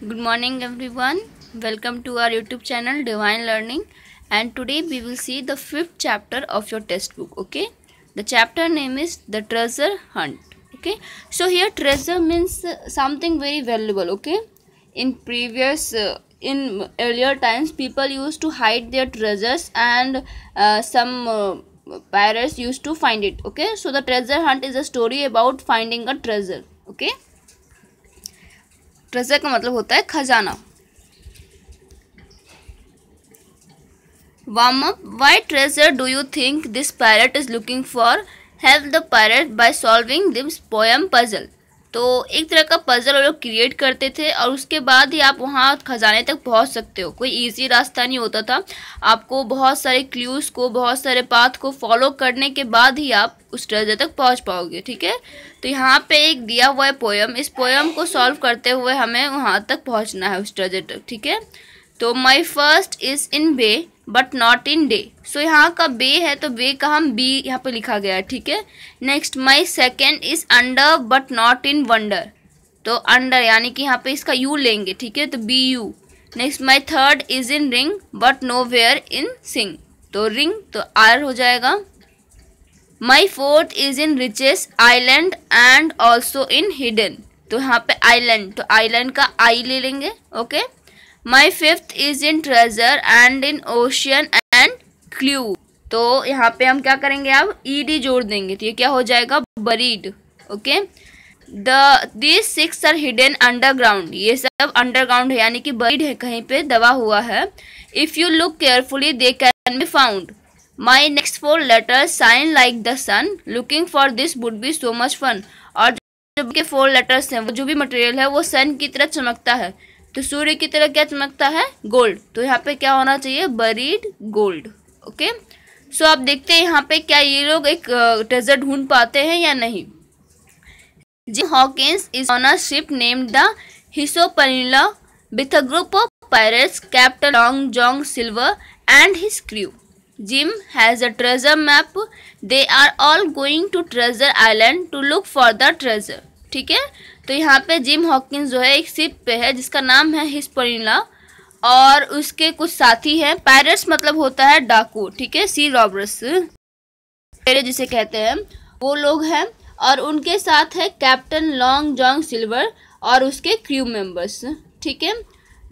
Good morning everyone. Welcome to our YouTube channel Divine Learning, and today we will see the 5th chapter of your textbook. Okay, the chapter name is the treasure hunt. Okay, so here treasure means something very valuable. Okay, in earlier times people used to hide their treasures, and some pirates used to find it. Okay, so the treasure hunt is a story about finding a treasure. Okay, treasure का मतलब होता है खजाना. Warm up. Why treasure do you think this pirate is looking for? Help the pirate by solving this poem puzzle. तो एक तरह का puzzle वो लोग क्रिएट करते थे और उसके बाद ही आप वहाँ खजाने तक पहुँच सकते हो. कोई इजी रास्ता नहीं होता था. आपको बहुत सारे क्लूज़ को, बहुत सारे पाथ को फॉलो करने के बाद ही आप उस ट्रेजर तक पहुँच पाओगे. ठीक है, तो यहाँ पे एक दिया हुआ है पोएम. इस पोएम को सॉल्व करते हुए हमें वहाँ तक पहुँचना है, उस ट्रेजर तक. ठीक है, तो my first is in bay but not in day. So यहाँ का बे है तो बे का हम बी यहाँ पे लिखा गया है. ठीक है, next my second is under but not in wonder. तो अंडर यानी कि यहाँ पे इसका यू लेंगे. ठीक है, तो B U. Next my third is in ring but nowhere in sing. तो रिंग तो आर हो जाएगा. My fourth is in riches island and also in hidden. तो यहाँ पे आइलैंड, तो आइलैंड का आई ले लेंगे. Okay, my fifth is in treasure and in ocean and clue. तो यहाँ पे हम क्या करेंगे, अब ईडी जोड़ देंगे तो ये क्या हो जाएगा, buried. Okay, this six are hidden underground. ये सब अंडरग्राउंड है यानी कि बरीड है, कहीं पे दबा हुआ है. If you look carefully they can be found. My next 4 letters shine like the sun. Looking for this would be so much fun. और जो के 4 letters हैं, वो जो भी मटेरियल है वो सन की तरह चमकता है. तो सूर्य की तरह क्या चमकता है, गोल्ड. तो यहाँ पे क्या होना चाहिए, बरीड गोल्ड. ओके, सो आप देखते हैं यहाँ पे क्या ये लोग एक ट्रेजर ढूंढ पाते हैं या नहीं. Gym Hawkins is on a ship named the Hispaniola with a group of pirates, captain long John silver and his crew. Jim has a treasure map. They are all going to Treasure Island to look for the treasure. ठीक है, तो यहाँ पे gym Hawkins जो है एक ship पे है जिसका नाम है हिस्पैनियोला, और उसके कुछ साथी हैं. पायरेट्स मतलब होता है डाकू. ठीक है, सी रॉबर्स जिसे कहते हैं, वो लोग हैं. और उनके साथ है कैप्टन लॉन्ग जॉन सिल्वर और उसके क्रू मेंबर्स. ठीक है,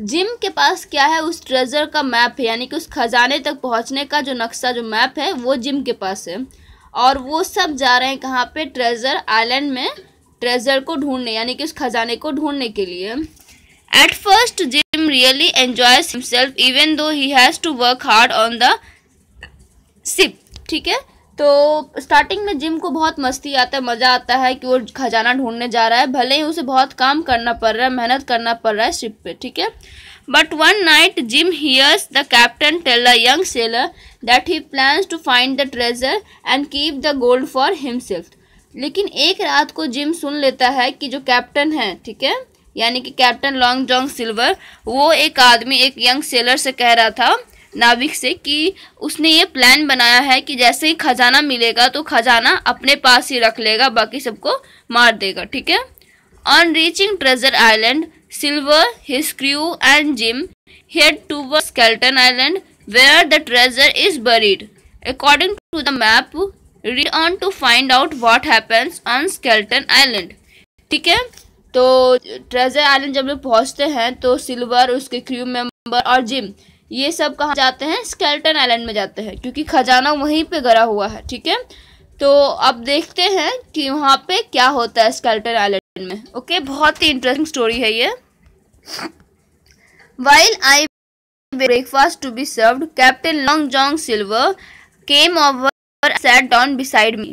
जिम के पास क्या है, उस ट्रेजर का मैप है, यानी कि उस खजाने तक पहुंचने का जो नक्शा, जो मैप है, वो जिम के पास है. और वो सब जा रहे हैं कहाँ पे, ट्रेजर आइलैंड में ट्रेजर को ढूंढने, यानी कि उस खजाने को ढूंढने के लिए. At first Jim really enjoys himself even though he has to work hard on the ship. ठीक है, तो स्टार्टिंग में जिम को बहुत मस्ती आता है, मज़ा आता है कि वो खजाना ढूंढने जा रहा है, भले ही उसे बहुत काम करना पड़ रहा है, मेहनत करना पड़ रहा है शिप पे. ठीक है, but one night Jim hears the captain tell a young sailor that he plans to find the treasure and keep the gold for himself. लेकिन एक रात को जिम सुन लेता है कि जो कैप्टन है, ठीक है, यानी कि कैप्टन लॉन्ग जॉन सिल्वर, वो एक आदमी, एक यंग सेलर से कह रहा था, नाविक से, कि उसने ये प्लान बनाया है कि जैसे ही खजाना मिलेगा तो खजाना अपने पास ही रख लेगा, बाकी सबको मार देगा. ठीक है, on reaching Treasure Island Silver, his crew and Jim head toward Skeleton Island where the treasure is buried. According to the map read on to find out what happens on Skeleton Island. ठीक है, तो treasure island जब लोग पहुंचते हैं तो silver, उसके crew member और जिम, ये सब कहाँ जाते हैं, स्केलेटन आइलैंड में जाते हैं, क्योंकि खजाना वहीं पे गिरा हुआ है. ठीक है, तो अब देखते हैं कि वहाँ पे क्या होता है स्केलेटन आइलैंड में. ओके, बहुत ही इंटरेस्टिंग स्टोरी है ये. While I breakfast to be served, Captain Long John Silver came over and sat down beside me.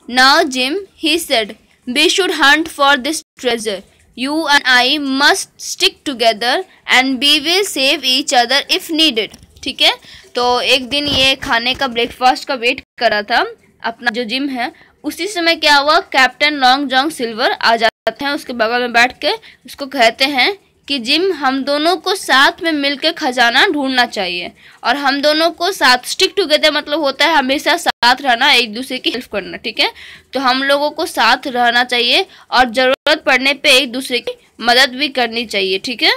Now, Jim, he said, we should hunt for this treasure. You and I must stick together and we will save each other if needed. ठीक है, तो एक दिन ये खाने का, breakfast का wait कर रहा था अपना जो जिम है. उसी समय क्या हुआ, कैप्टन लॉन्ग जॉन सिल्वर आ जाते हैं, उसके बगल में बैठ के उसको कहते हैं कि जिम हम दोनों को साथ में मिलकर खजाना ढूंढना चाहिए और हम दोनों को साथ स्टिक टुगेदर मतलब होता है हमेशा साथ रहना, एक दूसरे की हेल्प करना, ठीक है। तो हम लोगों को साथ रहना चाहिए और ज़रूरत पड़ने पे एक दूसरे की मदद भी करनी चाहिए, ठीक है।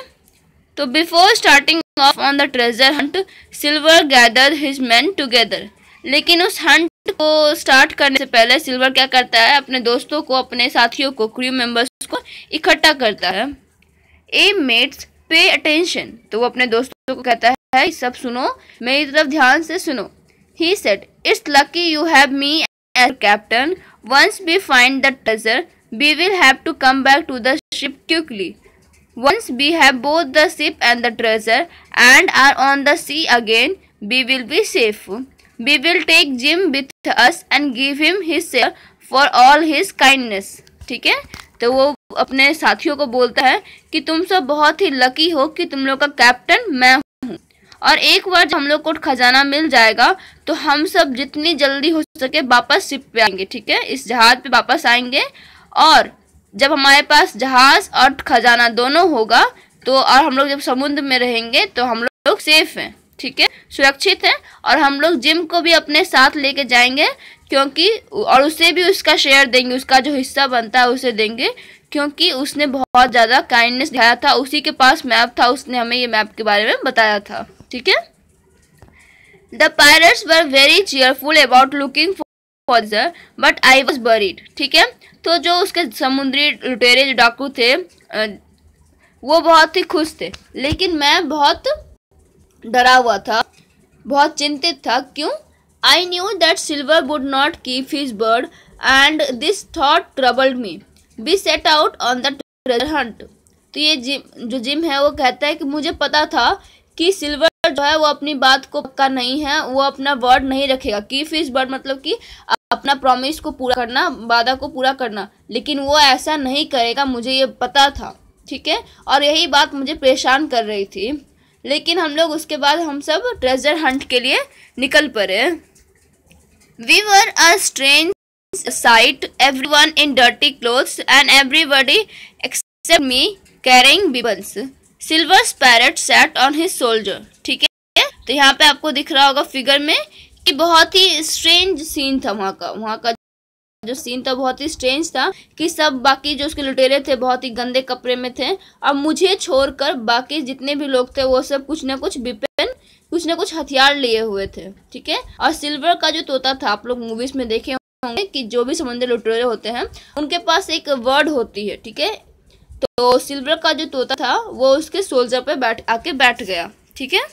तो before starting of on the treasure Hunt silver gather his man together. लेकिन उस हंट को स्टार्ट करने से पहले सिल्वर क्या करता है, अपने दोस्तों को, अपने साथियों को, क्रू मेंबर्स को इकट्ठा करता है। ए मेट्स पे अटेंशन, तो वो अपने दोस्तों को कहता है सब सुनो, मेरी तरफ ध्यान से सुनो। He said it's lucky you have me as captain, once we find the treasure we will have to come back to the ship quickly. Once we have both the ship and the treasure and are on the sea again, we will be safe. We will take Jim with us and give him his share for all his kindness. ठीक है, तो वो अपने साथियों को बोलता है कि तुम सब बहुत ही लकी हो कि तुम लोग का कैप्टन मैं हूँ, और एक बार जब हम लोग को खजाना मिल जाएगा तो हम सब जितनी जल्दी हो सके वापस शिप पे आएंगे, ठीक है, इस जहाज पे वापस आएंगे। और जब हमारे पास जहाज और खजाना दोनों होगा तो और हम लोग जब समुद्र में रहेंगे तो हम लोग सेफ हैं, ठीक है, सुरक्षित हैं। और हम लोग जिम को भी अपने साथ लेके जाएंगे क्योंकि और उसे भी उसका शेयर देंगे, उसका जो हिस्सा बनता है उसे देंगे, क्योंकि उसने बहुत ज़्यादा काइंडनेस दिखाया था। उसी के पास मैप था, उसने हमें ये मैप के बारे में बताया था, ठीक है। The pirates were very cheerful about looking for but I was buried, ठीक है। तो जो उसके समुद्री लुटेरे जो डाकू थे वो बहुत ही खुश थे, लेकिन मैं बहुत डरा हुआ था, बहुत चिंतित था। क्यों? I knew that Silver would not keep his bird and this thought troubled me. We set out on the treasure hunt. तो ये जो जिम है वो कहता है कि मुझे पता था कि सिल्वर जो है वो अपनी बात को पक्का नहीं है, वो अपना वर्ड नहीं रखेगा। कीप हिज बर्ड मतलब कि अपना प्रॉमिस को पूरा करना, वादा को पूरा करना, लेकिन वो ऐसा नहीं करेगा, मुझे ये पता था, ठीक है। और यही बात मुझे परेशान कर रही थी। लेकिन हम लोग उसके बाद हम सब ट्रेजर हंट के लिए निकल पड़े। We were a strange sight, everyone in dirty clothes and everybody except me carrying Bibles. Silver parrot sat on his shoulder, ठीक है। तो यहाँ पे आपको दिख रहा होगा फिगर में कि बहुत ही स्ट्रेंज सीन था वहाँ का जो सीन था बहुत ही स्ट्रेंज था कि सब बाकी जो उसके लुटेरे थे बहुत ही गंदे कपड़े में थे, और मुझे छोड़कर बाकी जितने भी लोग थे वो सब कुछ ना कुछ वेपन, कुछ ना कुछ हथियार लिए हुए थे, ठीक है। और सिल्वर का जो तोता था, आप लोग मूवीज में देखे होंगे कि जो भी समुद्री लुटेरे होते हैं उनके पास एक वर्ड होती है, ठीक है। तो सिल्वर का जो तोता था वो उसके सोल्जर पे आके बैठ गया, ठीक है।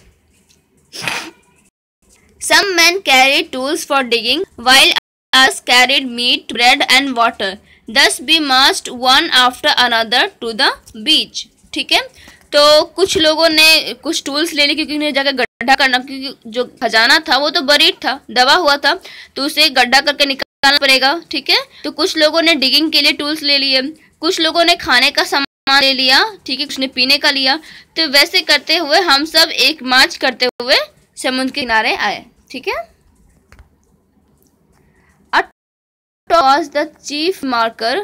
Some men carried tools for digging, while others carried meat, bread and water. Thus we marched one after another to the beach. ठीक है, तो कुछ लोगों ने कुछ टूल्स ले ली क्योंकि उन्हें जाकर गड्ढा करना, क्योंकि जो खजाना था वो तो बरीड था, दबा हुआ था, तो उसे गड्ढा करके निकालना पड़ेगा, ठीक है। तो कुछ लोगों ने डिगिंग के लिए टूल्स ले लिए, कुछ लोगों ने खाने का सामान ले लिया, ठीक है, कुछ ने पीने का लिया। तो वैसे करते हुए हम सब एक मार्च करते हुए समुद्र के किनारे आए, ठीक है। Was the chief marker.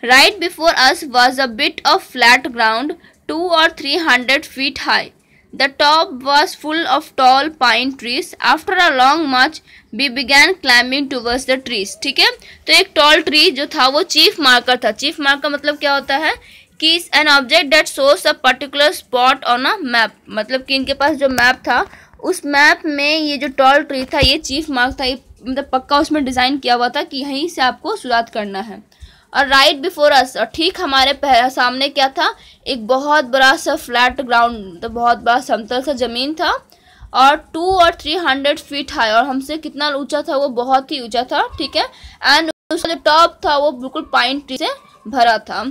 Right before us was a bit of flat ground 200 or 300 feet high. The top was full of tall pine trees. After a long march, we began climbing towards the trees. ठीक है, तो एक tall tree जो था वो chief marker था। Chief marker मतलब क्या होता है कि an object that shows a particular spot on a map, मतलब कि इनके पास जो मैप था उस मैप में ये जो टॉल ट्री था ये चीफ मार्क था, ये मतलब पक्का उसमें डिज़ाइन किया हुआ था कि यहीं से आपको शुरुआत करना है। और राइट बिफोर अस, और ठीक हमारे सामने क्या था, एक बहुत बड़ा सा फ्लैट ग्राउंड, तो बहुत बड़ा समतल सा ज़मीन था, और 200 और 300 फीट हाई, और हमसे कितना ऊंचा था, वो बहुत ही ऊंचा था, ठीक है। एंड उसका जो टॉप था वो बिल्कुल पाइन ट्री से भरा था।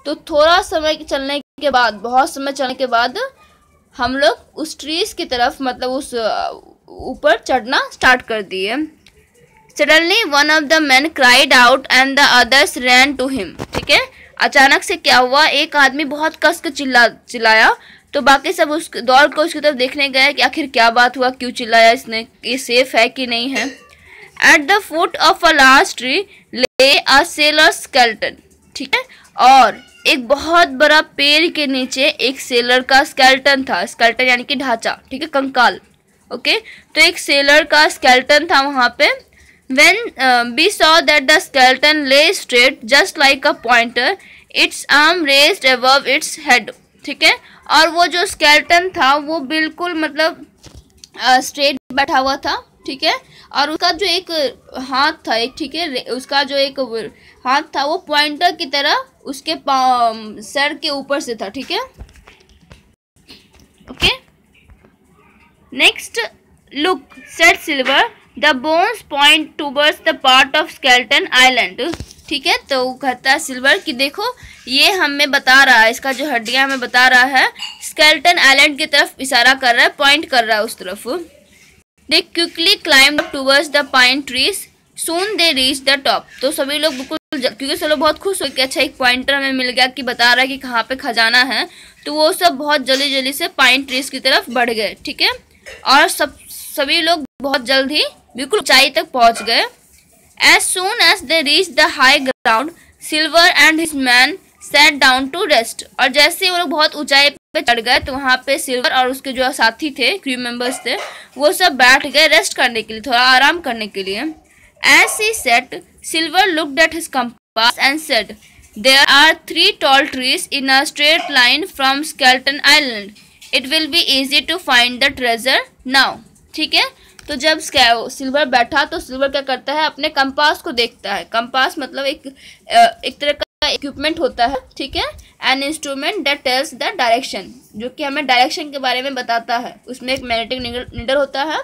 तो थोड़ा समय चलने के बाद, बहुत समय चलने के बाद हम लोग उस ट्रीज की तरफ, मतलब उस ऊपर चढ़ना स्टार्ट कर दिए। Suddenly one of the man cried out and the others ran to him, ठीक है। अचानक से क्या हुआ, एक आदमी बहुत कस के चिल्लाया, तो बाकी सब उस दौड़ को उसकी तरफ देखने गए कि आखिर क्या बात हुआ, क्यों चिल्लाया इसने, ये सेफ है कि नहीं है। At the foot of a large tree ले अ सेलर स्केलेटन, ठीक है, और एक बहुत बड़ा पेड़ के नीचे एक सेलर का स्केलेटन था। स्केलेटन यानी कि ढांचा, ठीक है, कंकाल। ओके, तो एक सेलर का स्केलेटन था वहाँ पे। When we saw that the skeleton lay straight just like a pointer, its arm raised above its head, ठीक है। और वो जो स्केलेटन था वो बिल्कुल मतलब स्ट्रेट बैठा हुआ था, ठीक है। और उसका जो एक हाथ था, एक, ठीक है, उसका जो एक हाथ था वो पॉइंटर की तरह उसके सर के ऊपर से था, ठीक है। Okay, next, look said silver, the bones point towards the part of skeleton Island, ठीक है। तो कहता है सिल्वर कि देखो ये हमें बता रहा है, इसका जो हड्डियां हमें बता रहा है स्केलेटन आइलैंड की तरफ इशारा कर रहा है, पॉइंट कर रहा है उस तरफ। दे quickly climbed towards the pine trees, soon they reach the top. तो सभी लोग बिल्कुल, क्योंकि सब लोग बहुत खुश हो कि अच्छा एक पॉइंटर हमें मिल गया कि बता रहा है कि कहाँ पे खजाना है। तो वो सब बहुत जल्दी जल्दी से पाइन ट्रीज की तरफ बढ़ गए, ठीक है। और सभी लोग बहुत जल्द ही बिल्कुल ऊंचाई तक पहुंच गए। As soon as they reached the high ground, Silver and his man sat down to rest. और जैसे ही वो लोग बहुत ऊंचाई पे चढ़ गए तो वहाँ पे सिल्वर और उसके जो साथी थे, क्रू मेंबर्स थे, वो सब बैठ गए रेस्ट करने के लिए, थोड़ा आराम करने के लिए। As he sat, Silver looked at his compass and said, "There are 3 tall trees in a straight line from Skeleton Island. It will be easy to find the treasure now." ठीक है। तो जब सिल्वर बैठा तो silver क्या करता है, अपने कंपास को देखता है। कंपास मतलब एक तरह का इक्विपमेंट होता है, ठीक है, an instrument that tells the direction, जो कि हमें डायरेक्शन के बारे में बताता है। उसमें एक मैग्नेटिक नीडल होता है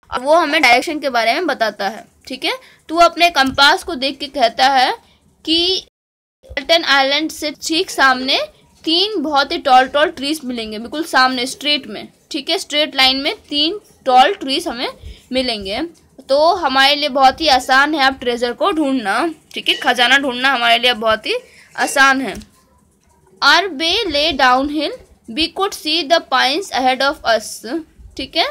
और वो हमें डायरेक्शन के बारे में बताता है, ठीक है। तो वो अपने कंपास को देख के कहता है कि स्केलेटन आइलैंड से ठीक सामने 3 बहुत ही टॉल ट्रीज मिलेंगे, बिल्कुल सामने स्ट्रेट में, ठीक है, स्ट्रेट लाइन में 3 टॉल ट्रीज हमें मिलेंगे। तो हमारे लिए बहुत ही आसान है अब ट्रेजर को ढूंढना, ठीक है, खजाना ढूंढना हमारे लिए बहुत ही आसान है। Our way lay down hill, we could see the pines ahead of us, ठीक है।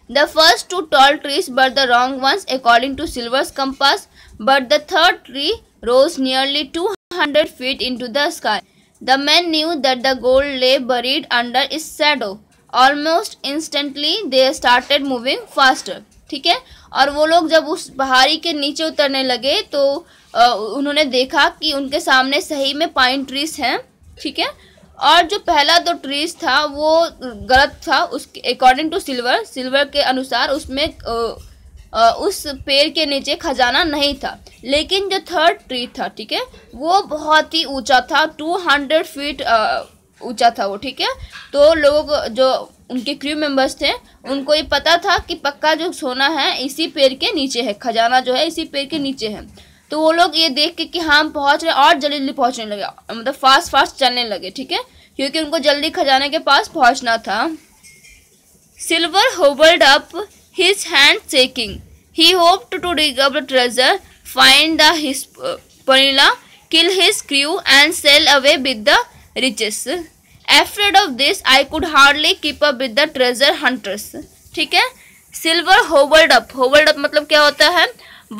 The first 2 tall trees were the wrong ones according to Silver's compass, but the third tree rose nearly 200 feet into the sky. The men knew that the gold lay buried under its shadow. Almost instantly they started moving faster, ठीक है। और वो लोग जब उस पहाड़ी के नीचे उतरने लगे तो उन्होंने देखा कि उनके सामने सही में पाइन ट्रीज हैं, ठीक है। और जो पहला 2 ट्रीज था वो गलत था, उसके अकॉर्डिंग टू सिल्वर के अनुसार उसमें उस पेड़ के नीचे खजाना नहीं था। लेकिन जो थर्ड ट्री था, ठीक है, वो बहुत ही ऊंचा था, 200 फीट ऊंचा था वो, ठीक है। तो लोग जो उनके क्रू मेंबर्स थे उनको ये पता था कि पक्का जो सोना है इसी पेड़ के नीचे है, खजाना जो है इसी पेड़ के नीचे है। तो वो लोग ये देख के कि हाँ हम पहुंच रहे और जल्दी जल्दी पहुंचने लगे, मतलब फास्ट चलने लगे, ठीक है, क्योंकि उनको जल्दी खजाने के पास पहुंचना था। Silver hobbled up his hand shaking. He hoped to dig up the treasure, find the Hispaniola, kill his crew and sail away with the riches. Afraid of this, I could hardly keep up with the treasure hunters. ठीक है, Silver hobbled up. Hobbled up मतलब क्या होता है,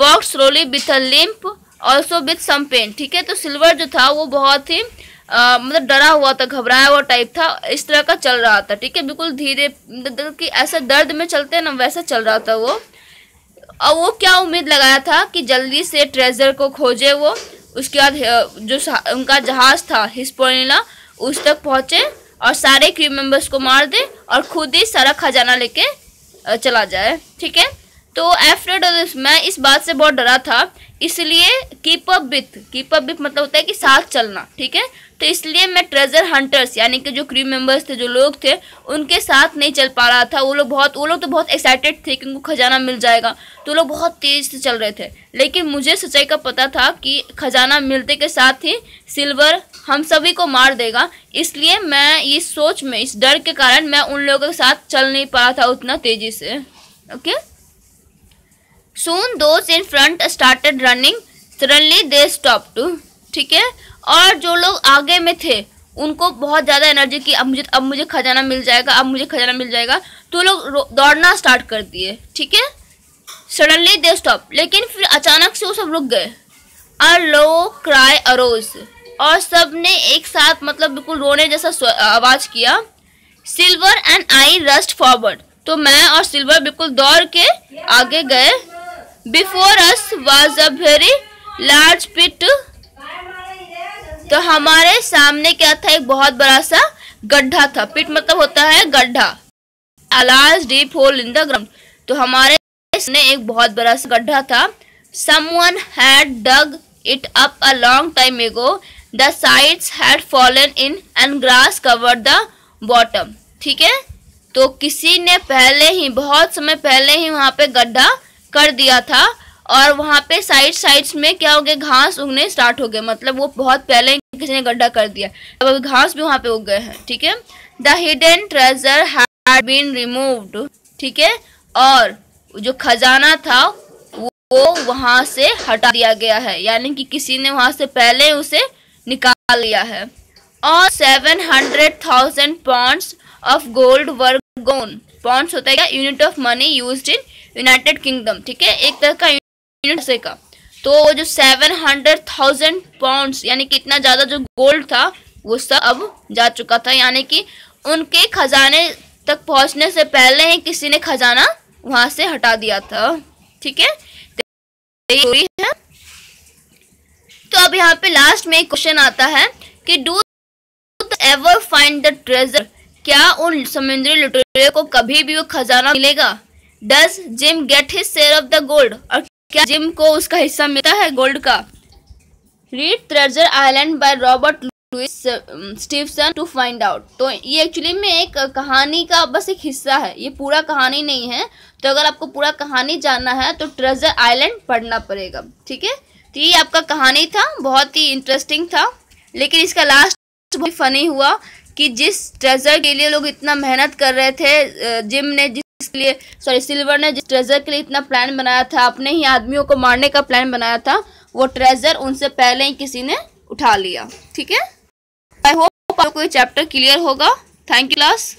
walked slowly with a limp, also with some pain. ठीक है, तो silver जो था वो बहुत ही मतलब डरा हुआ था, घबराया हुआ टाइप था, इस तरह का चल रहा था, ठीक है, बिल्कुल धीरे, कि ऐसा दर्द में चलते हैं ना वैसा चल रहा था वो। और वो क्या उम्मीद लगाया था कि जल्दी से ट्रेजर को खोजे वो, उसके बाद जो उनका जहाज था हिस्पैनियोला उस तक पहुंचे और सारे क्रू मेंबर्स को मार दे और खुद ही सारा खजाना लेके चला जाए, ठीक है। तो एफ्रेड ऑफ दिस, मैं इस बात से बहुत डरा था, इसलिए कीप अप विथ मतलब होता है कि साथ चलना, ठीक है। तो इसलिए मैं ट्रेजर हंटर्स यानी कि जो क्रू मेंबर्स थे, जो लोग थे, उनके साथ नहीं चल पा रहा था। वो लोग तो बहुत एक्साइटेड थे कि उनको खजाना मिल जाएगा, तो लोग बहुत तेज से चल रहे थे। लेकिन मुझे सच्चाई का पता था कि खजाना मिलते के साथ ही सिल्वर हम सभी को मार देगा, इसलिए मैं इस सोच में, इस डर के कारण मैं उन लोगों के साथ चल नहीं पा रहा था उतना तेजी से। Okay, Soon those in front started running. Suddenly they stopped. ठीक है, और जो लोग आगे में थे उनको बहुत ज़्यादा एनर्जी की, अब मुझे खजाना मिल जाएगा, तो लोग दौड़ना स्टार्ट कर दिए, ठीक है। Suddenly they stopped, लेकिन फिर अचानक से वो सब रुक गए। A low cry arose. और सब ने एक साथ मतलब बिल्कुल रोने जैसा आवाज किया। Silver and I rushed forward, तो मैं और सिल्वर बिल्कुल दौड़ के आगे गए। Before us was a very large pit, तो हमारे सामने क्या था, एक बहुत बड़ा सा गड्ढा था। पिट मतलब होता है गड्ढा। A large deep hole in the ground, तो हमारे सामने एक बहुत बड़ा सा गड्ढा था। Someone had dug it up a long time ago, the sides had fallen in and grass covered the bottom. ठीक है, तो किसी ने पहले ही, बहुत समय पहले ही वहां पे गड्ढा कर दिया था और वहां पे साइड्स में क्या हो गया, घास उगने स्टार्ट हो गए। मतलब वो बहुत पहले किसी ने गड्ढा कर दिया, अब घास भी वहां पे उग गए हैं। ठीक है, the hidden treasure had been removed. ठीक है, और जो खजाना था वो वहां से हटा दिया गया है, यानी कि किसी ने वहां से पहले उसे निकाल लिया है। और 700,000 pounds of gold were gone. Pounds होता है क्या, unit of money used in United Kingdom. ठीक है, एक तरह का यूनिट से का। तो जो 700,000 पाउंड्स यानी कि इतना ज्यादा जो गोल्ड था वो सब अब जा चुका था, यानी कि उनके खजाने तक पहुंचने से पहले ही किसी ने खजाना वहां से हटा दिया था। ठीक है, तो अब यहाँ पे लास्ट में एक क्वेश्चन आता है कि do ever find the treasure, क्या उन समुद्री लुटेरे को कभी भी वो खजाना मिलेगा। Does gym get his share of the gold, और क्या जिम को उसका हिस्सा मिलता है गोल्ड का। Read Treasure Island by Robert Louis Stevenson to find out. तो ये एक्चुअली में एक कहानी का बस एक हिस्सा है, ये पूरा कहानी नहीं है। तो अगर आपको पूरा कहानी जानना है तो ट्रेजर आइलैंड पढ़ना पड़ेगा। ठीक है, तो ये आपका कहानी था, बहुत ही इंटरेस्टिंग था, लेकिन इसका लास्ट बहुत फनी हुआ कि जिस ट्रेजर के लिए लोग इतना मेहनत कर रहे थे, जिम ने जिसके लिए, सॉरी सिल्वर ने जिस ट्रेजर के लिए इतना प्लान बनाया था, अपने ही आदमियों को मारने का प्लान बनाया था, वो ट्रेजर उनसे पहले ही किसी ने उठा लिया। ठीक है, आई होप आपको ये चैप्टर क्लियर होगा। Thank you class.